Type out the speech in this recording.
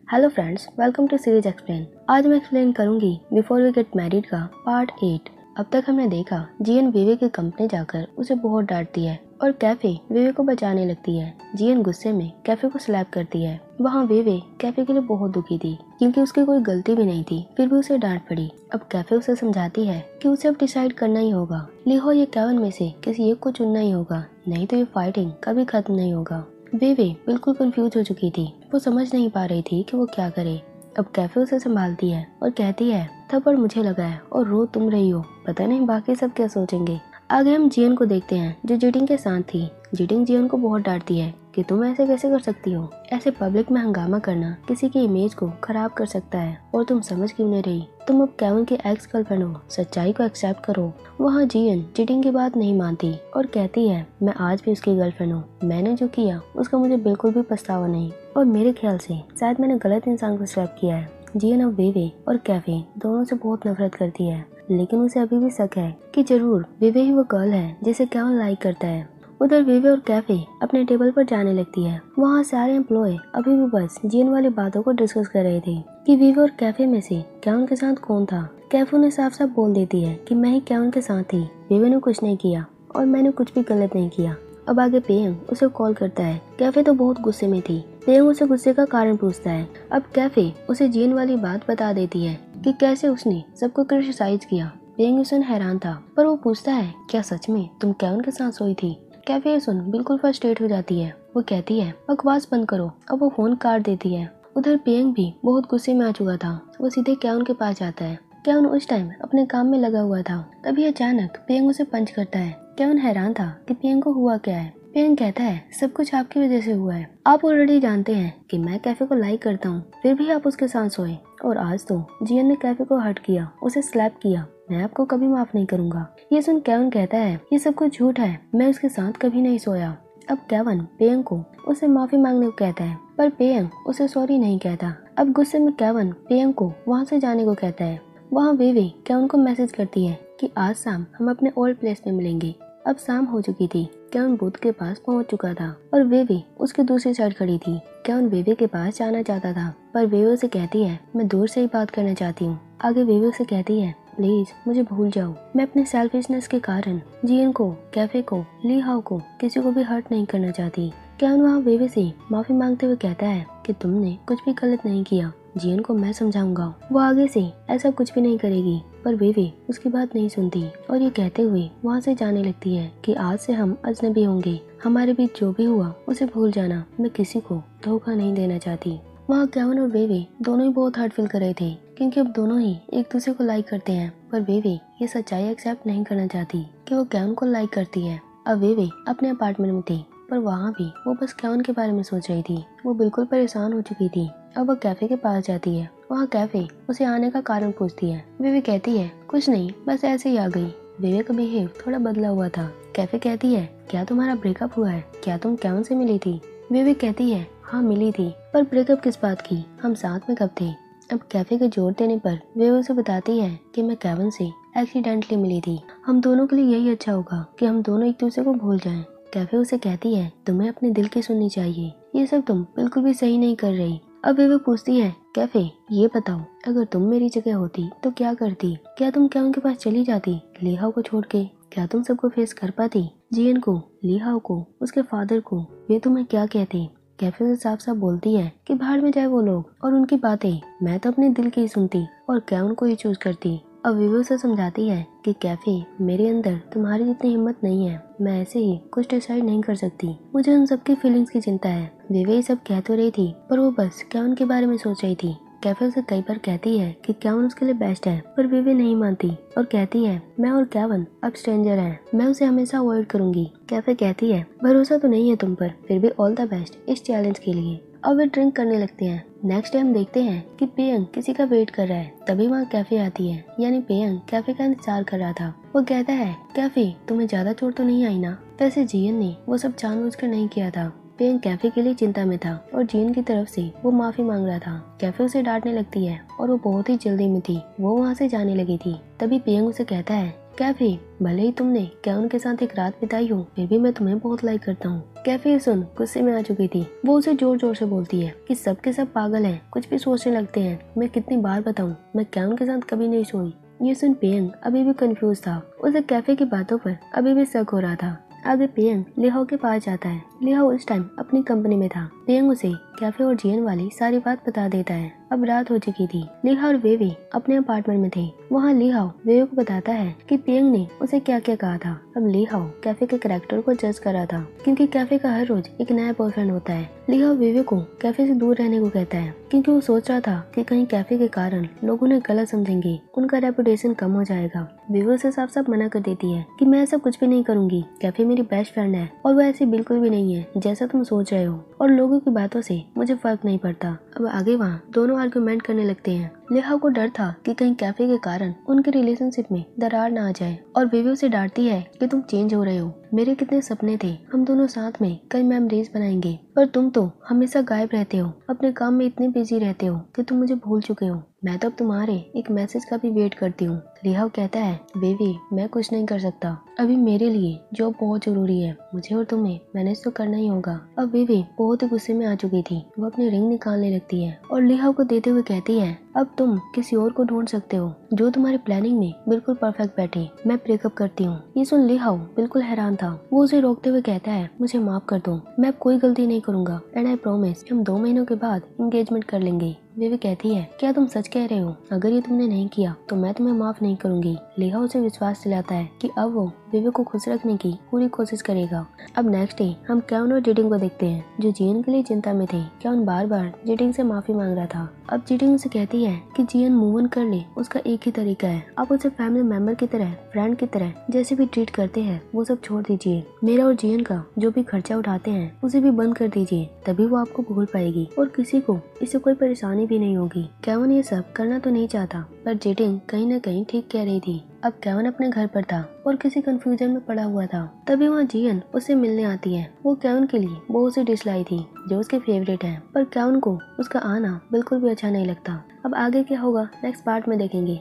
Hello friends, welcome to series explain. आज मैं explain करूंगी बिफोर वी गेट मैरिड का पार्ट 8। अब तक हमने देखा जियन विवे की कंपनी जाकर उसे बहुत डांटती है और कैफे विवे को बचाने लगती है। जियन गुस्से में कैफे को स्लैप करती है। वहाँ विवे कैफे के लिए बहुत दुखी थी क्योंकि उसकी कोई गलती भी नहीं थी, फिर भी उसे डांट पड़ी। अब कैफे उसे समझाती है कि उसे अब डिसाइड करना ही होगा। लिहो या केविन में से किसी एक को चुनना ही होगा, नहीं तो ये फाइटिंग कभी खत्म नहीं होगा। विवे बिल्कुल कंफ्यूज हो चुकी थी, वो समझ नहीं पा रही थी कि वो क्या करे। अब कैफे उसे संभालती है और कहती है थप्पड़ मुझे लगा है और रो तुम रही हो, पता नहीं बाकी सब क्या सोचेंगे। आगे हम जियन को देखते हैं जो जिटिंग के साथ थी। जिटिंग जियन को बहुत डांटती है कि तुम ऐसे कैसे कर सकती हो, ऐसे पब्लिक में हंगामा करना किसी की इमेज को खराब कर सकता है और तुम समझ क्यों नहीं रही। तुम अब केविन की एक्स गर्लफ्रेंड हो, सच्चाई को एक्सेप्ट करो। वहाँ जियन जिटिंग की बात नहीं मानती और कहती है मैं आज भी उसकी गर्लफ्रेंड हूँ, मैंने जो किया उसका मुझे बिल्कुल भी पछतावा नहीं और मेरे ख्याल से शायद मैंने गलत इंसान को स्लैप किया है। जियन अब विवे और कैफे दोनों से बहुत नफरत करती है, लेकिन उसे अभी भी शक है कि जरूर विवे ही वो गर्ल है जिसे केविन लाइक करता है। उधर विवे और कैफे अपने टेबल पर जाने लगती है। वहाँ सारे एम्प्लॉय अभी भी बस जियन वाली बातों को डिस्कस कर रहे थे कि विवे और कैफे में से केविन के साथ कौन था। कैफे ने साफ साफ बोल देती है कि मैं ही केविन के साथ थी, विवे ने कुछ नहीं किया और मैंने कुछ भी गलत नहीं किया। अब आगे पेयंग उसे कॉल करता है। कैफे तो बहुत गुस्से में थी। पेयंग उसे गुस्से का कारण पूछता है। अब कैफे उसे जियन वाली बात बता देती है कि कैसे उसने सबको क्रिटिसाइज किया। पेयंग उसे हैरान था, पर वो पूछता है क्या सच में तुम केविन के साथ सोई थी। कैफे सुन बिल्कुल फ्रस्ट्रेट हो जाती है। वो कहती है बकवास बंद करो। अब वो फोन काट देती है। उधर पेयंग भी बहुत गुस्से में आ चुका था। वो सीधे केविन के पास जाता है। केविन उस टाइम अपने काम में लगा हुआ था। तभी अचानक पेयंग उसे पंच करता है। केविन हैरान था कि पेयंग को हुआ क्या है। पेयंग कहता है सब कुछ आपकी वजह से हुआ है। आप ऑलरेडी जानते हैं कि मैं कैफे को लाइक करता हूँ, फिर भी आप उसके साथ सोए और आज तो जियन ने कैफे को हर्ट किया, उसे स्लैप किया। मैं आपको कभी माफ नहीं करूंगा। ये सुन केविन कहता है ये सब कुछ झूठ है, मैं उसके साथ कभी नहीं सोया। अब केविन पेयंग को उसे माफी मांगने को कहता है, पर पेयंग उसे सॉरी नहीं कहता। अब गुस्से में केविन पेयंग को वहाँ से जाने को कहता है। वहाँ विवे केविन को मैसेज करती है कि आज शाम हम अपने ओल्ड प्लेस में मिलेंगे। अब शाम हो चुकी थी। केविन बूथ के पास पहुंच चुका था और विवे उसके दूसरी साइड खड़ी थी। केविन विवे के पास जाना चाहता था, पर विवे उसे कहती है मैं दूर से ही बात करना चाहती हूँ। आगे विवे उसे कहती है प्लीज मुझे भूल जाओ, मैं अपने सेल्फिशनेस के कारण जियन को, कैफे को, ली हाओ को किसी को भी हर्ट नहीं करना चाहती। केविन वहाँ विवे से माफी मांगते हुए कहता है कि तुमने कुछ भी गलत नहीं किया, जियन को मैं समझाऊंगा, वो आगे से ऐसा कुछ भी नहीं करेगी। पर विवे उसकी बात नहीं सुनती और ये कहते हुए वहाँ से जाने लगती है कि आज से हम अजनबी होंगे, हमारे बीच जो भी हुआ उसे भूल जाना, मैं किसी को धोखा नहीं देना चाहती। वहाँ केविन और विवे दोनों ही बहुत हर्ट फील कर रहे थे क्योंकि अब दोनों ही एक दूसरे को लाइक करते हैं, पर विवे ये सच्चाई एक्सेप्ट नहीं करना चाहती कि वो केविन को लाइक करती है। अब विवे अपने अपार्टमेंट में थी, पर वहाँ भी वो बस केविन के बारे में सोच रही थी। वो बिल्कुल परेशान हो चुकी थी। अब वो कैफे के पास जाती है। वहाँ कैफे उसे आने का कारण पूछती है। विवे कहती है कुछ नहीं, बस ऐसे ही आ गई। विवे का बिहेव थोड़ा बदला हुआ था। कैफे कहती है क्या तुम्हारा ब्रेकअप हुआ है, क्या तुम केविन से मिली थी। विवे कहती है हाँ मिली थी, पर ब्रेकअप किस बात की, हम साथ में कब थे। अब कैफे के जोर देने पर विवे उसे बताती है कि मैं केविन से एक्सीडेंटली मिली थी, हम दोनों के लिए यही अच्छा होगा कि हम दोनों एक दूसरे को भूल जाएं। कैफे उसे कहती है तुम्हें अपने दिल की सुननी चाहिए, ये सब तुम बिल्कुल भी सही नहीं कर रही। अब विवे पूछती है कैफे ये बताओ अगर तुम मेरी जगह होती तो क्या करती, क्या तुम केविन के पास चली जाती ली हाओ को छोड़ के, क्या तुम सबको फेस कर पाती, जियन को, ली हाओ को, उसके फादर को, वे तुम्हें क्या कहते। कैफे से साफ साफ बोलती है कि बाहर में जाए वो लोग और उनकी बातें, मैं तो अपने दिल की ही सुनती और केविन को ही चूज करती। अब विवे उसे समझाती है कि कैफे मेरे अंदर तुम्हारी जितनी हिम्मत नहीं है, मैं ऐसे ही कुछ डिसाइड नहीं कर सकती, मुझे उन सबकी फीलिंग्स की चिंता है। विवे ये सब कह तो रही थी पर वो बस केविन के बारे में सोच रही थी। कैफे उसे कई बार कहती है कि केविन उसके लिए बेस्ट है, पर विवे नहीं मानती और कहती है मैं और केविन अब स्ट्रेंजर हैं, मैं उसे हमेशा अवॉइड करूंगी। कैफे कहती है भरोसा तो नहीं है तुम पर, फिर भी ऑल द बेस्ट इस चैलेंज के लिए। अब वे ड्रिंक करने लगते हैं। नेक्स्ट टाइम देखते हैं कि पेयंग किसी का वेट कर रहा है। तभी वहाँ कैफे आती है, यानी पेयंग कैफे का इंतजार कर रहा था। वो कहता है कैफे तुम्हें ज्यादा चोट तो नहीं आई ना। वैसे जियन ने वो सब जानबूझकर नहीं किया था। पेयंग कैफे के लिए चिंता में था और जियन की तरफ से वो माफी मांग रहा था। कैफे उसे डांटने लगती है और वो बहुत ही जल्दी में थी, वो वहाँ से जाने लगी थी। तभी पेयंग उसे कहता है कैफे भले ही तुमने केविन के साथ एक रात बिताई हो, फिर भी मैं तुम्हें बहुत लाइक करता हूँ। कैफे सुन गुस्से में आ चुकी थी। वो उसे जोर जोर से बोलती है कि सबके सब पागल हैं, कुछ भी सोचने लगते हैं। मैं कितनी बार बताऊं, मैं कैवन के साथ कभी नहीं सोई। ये सुन पेयंग अभी भी कंफ्यूज था। उसे कैफे की बातों पर अभी भी शक हो रहा था। आगे पेयंग लिहाओ के पास जाता है। लिहाओ उस टाइम अपनी कंपनी में था। पेयंग उसे कैफे और जियन वाली सारी बात बता देता है। अब रात हो चुकी थी। लिहाओ और वेवे अपने अपार्टमेंट में थे। वहाँ लिहाओ वेवे को बताता है कि पेयंग ने उसे क्या क्या कहा था। अब लिहाओ कैफे के कैरेक्टर को जज कर रहा था, क्योंकि कैफे का हर रोज एक नया बॉयफ्रेंड होता है। लिहाओ वेवे को कैफे से दूर रहने को कहता है, क्योंकि वो सोच रहा था कि कहीं कैफे के कारण लोग उन्हें गलत समझेंगे, उनका रेपुटेशन कम हो जाएगा। वेवे उसे साफ साफ मना कर देती है कि मैं ऐसा कुछ भी नहीं करूंगी। कैफे मेरी बेस्ट फ्रेंड है और वो ऐसी बिल्कुल भी नहीं है जैसा तुम सोच रहे हो, और लोगों की बातों से मुझे फर्क नहीं पड़ता। अब आगे वहाँ दोनों आर्गुमेंट करने लगते हैं। लिहाओ को डर था कि कहीं कैफे के कारण उनके रिलेशनशिप में दरार ना आ जाए, और बेबी उसे डांटती है कि तुम चेंज हो रहे हो। मेरे कितने सपने थे, हम दोनों साथ में कई मेमोरीज बनाएंगे, पर तुम तो हमेशा गायब रहते हो, अपने काम में इतने बिजी रहते हो कि तुम मुझे भूल चुके हो। मैं तो अब तुम्हारे एक मैसेज का भी वेट करती हूँ। लिहाओ कहता है, बेबी मैं कुछ नहीं कर सकता, अभी मेरे लिए जॉब बहुत जरूरी है, मुझे और तुम्हें मैनेज तो करना ही होगा। अब बेबी बहुत ही गुस्से में आ चुकी थी। वो अपनी रिंग निकालने लगती है और लिहाओ को देते हुए कहती है, अब तुम किसी और को ढूंढ सकते हो जो तुम्हारी प्लानिंग में बिल्कुल परफेक्ट बैठे। मैं ब्रेकअप करती हूँ। ये सुन लिहाओ बिल्कुल हैरान था। वो उसे रोकते हुए कहता है, मुझे माफ कर दो, मैं अब कोई गलती नहीं करूंगा, एंड आई प्रॉमिस हम 2 महीनों के बाद एंगेजमेंट कर लेंगे। बेबी कहती है, क्या तुम सच कह रहे हो? अगर ये तुमने नहीं किया तो मैं तुम्हें माफ नहीं करूंगी। लिहाओ उसे विश्वास दिलाता है कि अब वो बेबी को खुश रखने की पूरी कोशिश करेगा। अब नेक्स्ट डे हम केवन और जिटिंग को देखते हैं, जो जियन के लिए चिंता में थे। केवन बार बार जिटिंग से माफी मांग रहा था। अब जिटिंग उसे कहती है कि जियन मूव ऑन कर ले, उसका एक ही तरीका है, आप उसे फैमिली मेंबर की तरह, फ्रेंड की तरह जैसे भी ट्रीट करते हैं वो सब छोड़ दीजिए। मेरा और जियन का जो भी खर्चा उठाते हैं उसे भी बंद कर दीजिए, तभी वो आपको भूल पाएगी और किसी को इससे कोई परेशानी भी नहीं होगी। केवन ये सब करना तो नहीं चाहता, पर जिटिंग कहीं न कहीं ठीक कह रही थी। अब केवन अपने घर पर था और किसी कंफ्यूजन में पड़ा हुआ था। तभी वहाँ जियन उससे मिलने आती है। वो केवन के लिए बहुत सी डिश लाई थी जो उसके फेवरेट है, पर केवन को उसका आना बिल्कुल भी अच्छा नहीं लगता। अब आगे क्या होगा नेक्स्ट पार्ट में देखेंगे।